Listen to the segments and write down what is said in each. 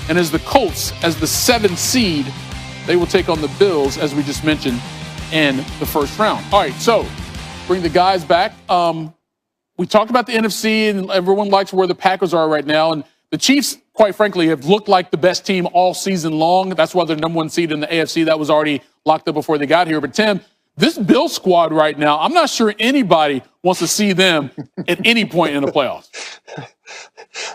And as the Colts, as the 7th seed, they will take on the Bills, as we just mentioned, in the first round. All right, so bring the guys back. We talked about the NFC, and everyone likes where the Packers are right now. And the Chiefs, quite frankly, have looked like the best team all season long. That's why they're number 1 seed in the AFC. That was already locked up before they got here. But, Tim, this Bills squad right now, I'm not sure anybody wants to see them at any point in the playoffs.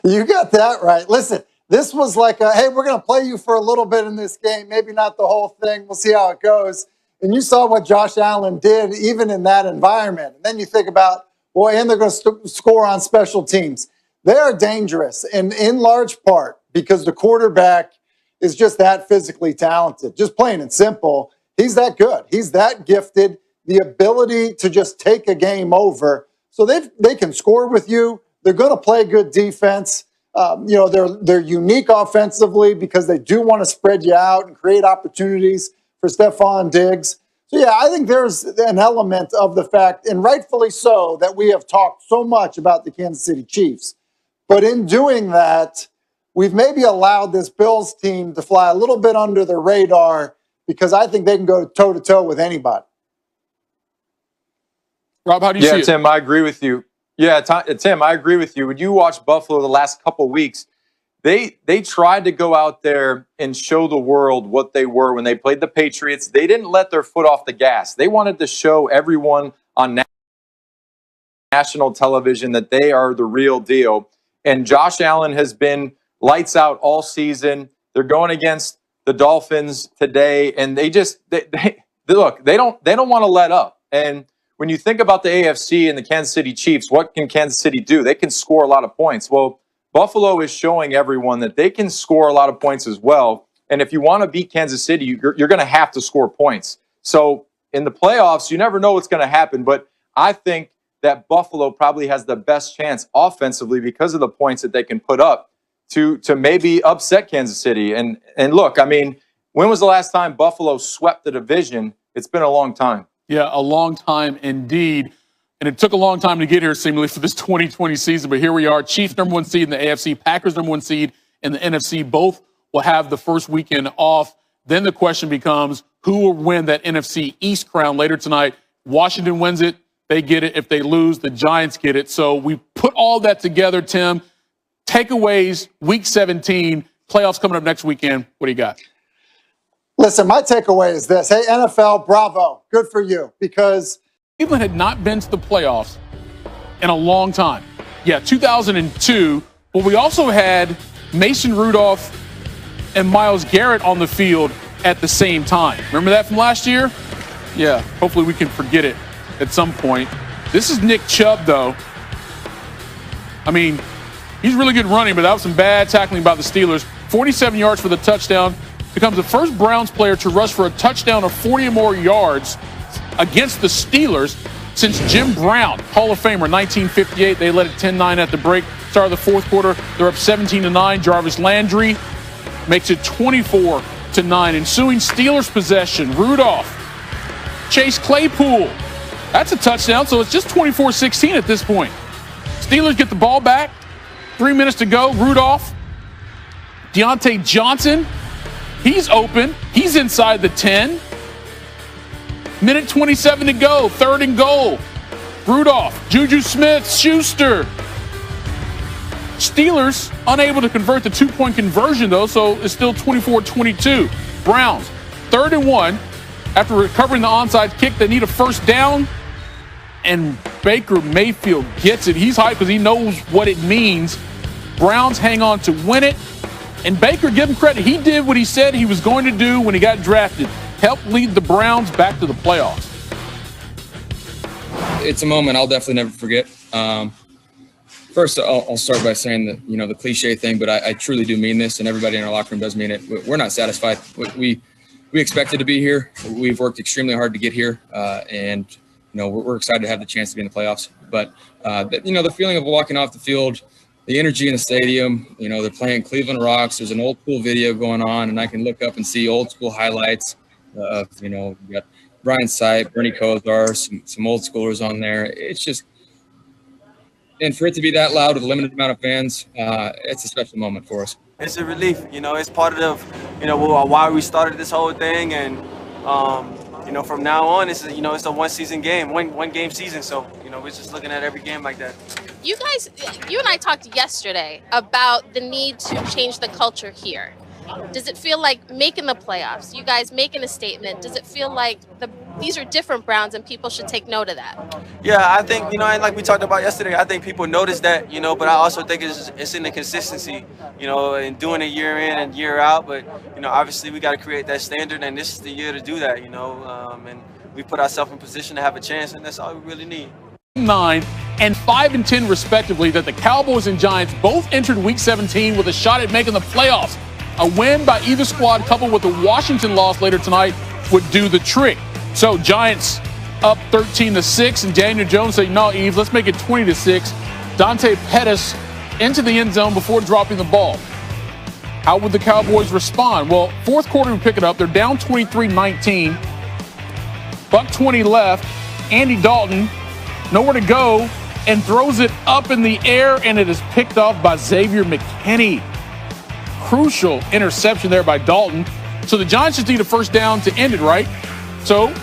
You got that right. Listen, this was like, hey, we're going to play you for a little bit in this game, maybe not the whole thing. We'll see how it goes. And you saw what Josh Allen did even in that environment. And then you think about, boy, and they're going to score on special teams. They are dangerous, and in large part because the quarterback is just that physically talented. Just plain and simple, he's that good. He's that gifted, the ability to just take a game over. So they can score with you. They're going to play good defense. They're unique offensively because they do want to spread you out and create opportunities for Stephon Diggs. So, yeah, I think there's an element of the fact, and rightfully so, that we have talked so much about the Kansas City Chiefs. But in doing that, we've maybe allowed this Bills team to fly a little bit under the radar because I think they can go toe-to-toe with anybody. Rob, how do you see it? Tim, I agree with you. Yeah, Tim, I agree with you. When you watch Buffalo the last couple of weeks, they tried to go out there and show the world what they were when they played the Patriots. They didn't let their foot off the gas. They wanted to show everyone on national television that they are the real deal. And Josh Allen has been lights out all season. They're going against the Dolphins today, and they look. They don't want to let up. And when you think about the AFC and the Kansas City Chiefs, what can Kansas City do? They can score a lot of points. Well, Buffalo is showing everyone that they can score a lot of points as well. And if you want to beat Kansas City, you're going to have to score points. So in the playoffs, you never know what's going to happen. But I think that Buffalo probably has the best chance offensively because of the points that they can put up to maybe upset Kansas City. And look, I mean, when was the last time Buffalo swept the division? It's been a long time. Yeah, a long time indeed. And it took a long time to get here, seemingly, for this 2020 season. But here we are. Chiefs number 1 seed in the AFC, Packers number 1 seed in the NFC. Both will have the first weekend off. Then the question becomes, who will win that NFC East crown later tonight? Washington wins it. They get it. If they lose, the Giants get it. So we put all that together, Tim. Takeaways, Week 17, playoffs coming up next weekend. What do you got? Listen, my takeaway is this. Hey, NFL, bravo. Good for you. Because Cleveland had not been to the playoffs in a long time. Yeah, 2002. But we also had Mason Rudolph and Myles Garrett on the field at the same time. Remember that from last year? Yeah, hopefully we can forget it at some point. This is Nick Chubb, though. I mean, he's really good running, but that was some bad tackling by the Steelers. 47 yards for the touchdown. Becomes the first Browns player to rush for a touchdown of 40 or more yards against the Steelers since Jim Brown, Hall of Famer, 1958. They led it 10-9 at the break. Start of the fourth quarter, they're up 17-9. Jarvis Landry makes it 24-9. Ensuing Steelers possession, Rudolph, Chase Claypool. That's a touchdown, so it's just 24-16 at this point. Steelers get the ball back. 3 minutes to go. Rudolph, Deontay Johnson, he's open. He's inside the 10. Minute 27 to go. 3rd and goal. Rudolph, Juju Smith-Schuster. Steelers unable to convert the 2-point conversion, though, so it's still 24-22. Browns, 3rd and 1. After recovering the onside kick, they need a first down. And Baker Mayfield gets it. He's hyped because he knows what it means. Browns hang on to win it. And Baker, give him credit. He did what he said he was going to do when he got drafted. Help lead the Browns back to the playoffs. It's a moment I'll definitely never forget. First, I'll start by saying that, the cliche thing, but I truly do mean this, and everybody in our locker room does mean it. We're not satisfied. We expected to be here. We've worked extremely hard to get here, and we're excited to have the chance to be in the playoffs. But the feeling of walking off the field, the energy in the stadium, they're playing Cleveland Rocks. There's an old school video going on, and I can look up and see old school highlights of, we got Brian Sipe, Bernie Kosar, some old schoolers on there. It's And for it to be that loud with a limited amount of fans, it's a special moment for us. It's a relief. It's part of, why we started this whole thing. And, from now on, it's a one-season game, one-game season. So, we're just looking at every game like that. You and I talked yesterday about the need to change the culture here. Does it feel like making the playoffs, you guys making a statement, does it feel like these are different Browns and people should take note of that? Yeah, I think, and like we talked about yesterday, I think people notice that, but I also think it's in the consistency, and doing it year in and year out. But, obviously we got to create that standard, and this is the year to do that, and we put ourselves in position to have a chance, and that's all we really need. 9 and 5-10 respectively, that the Cowboys and Giants both entered Week 17 with a shot at making the playoffs. A win by either squad coupled with the Washington loss later tonight would do the trick. So Giants up 13-6, and Daniel Jones saying, no, Eve, let's make it 20-6. Dante Pettis into the end zone before dropping the ball. How would the Cowboys respond? Well, fourth quarter we pick it up. They're down 23-19. Buck 20 left. Andy Dalton, nowhere to go, and throws it up in the air, and it is picked off by Xavier McKinney. Crucial interception there by Dalton. So the Giants just need a first down to end it, right? So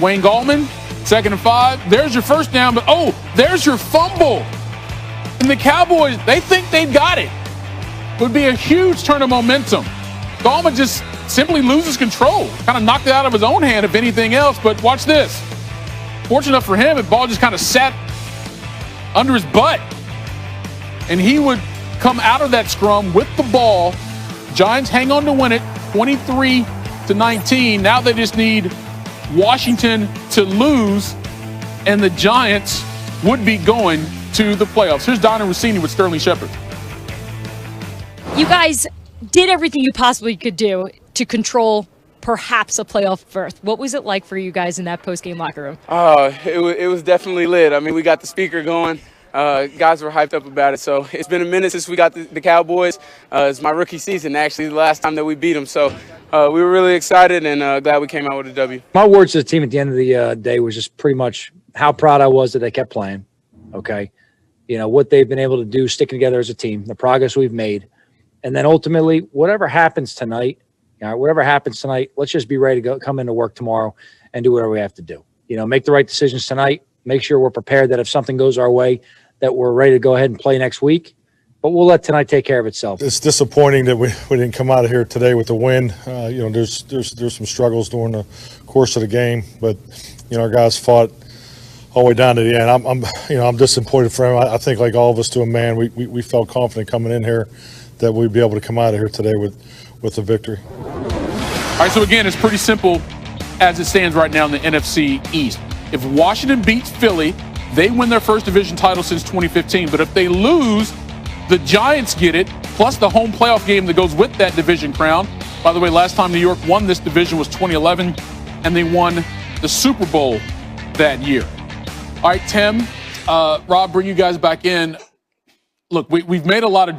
Wayne Gallman, 2nd and 5. There's your first down, but there's your fumble. And the Cowboys, they think they've got it. Would be a huge turn of momentum. Gallman just simply loses control. Kind of knocked it out of his own hand, if anything else. But watch this. Fortunate enough for him, the ball just kind of sat under his butt. And he would come out of that scrum with the ball. Giants hang on to win it, 23-19. Now they just need Washington to lose, and the Giants would be going to the playoffs. Here's Donna Rossini with Sterling Shepard. You guys did everything you possibly could do to control perhaps a playoff berth. What was it like for you guys in that post-game locker room? It was definitely lit. I mean, we got the speaker going. Guys were hyped up about it. So it's been a minute since we got the Cowboys. It's my rookie season, actually, the last time that we beat them. So we were really excited and glad we came out with a W. My words to the team at the end of the day was just pretty much how proud I was that they kept playing. Okay. What they've been able to do, sticking together as a team, the progress we've made. And then ultimately, whatever happens tonight, let's just be ready to go, come into work tomorrow and do whatever we have to do. Make the right decisions tonight. Make sure we're prepared that if something goes our way, that we're ready to go ahead and play next week. But we'll let tonight take care of itself. It's disappointing that we didn't come out of here today with a win. There's some struggles during the course of the game, but our guys fought all the way down to the end. I'm disappointed for him. I think, like all of us to a man, we felt confident coming in here that we'd be able to come out of here today with a victory. All right, so again, it's pretty simple as it stands right now in the NFC East. If Washington beats Philly, they win their first division title since 2015. But if they lose, the Giants get it, plus the home playoff game that goes with that division crown. By the way, last time New York won this division was 2011, and they won the Super Bowl that year. All right, Tim, Rob, bring you guys back in. Look, we've made a lot of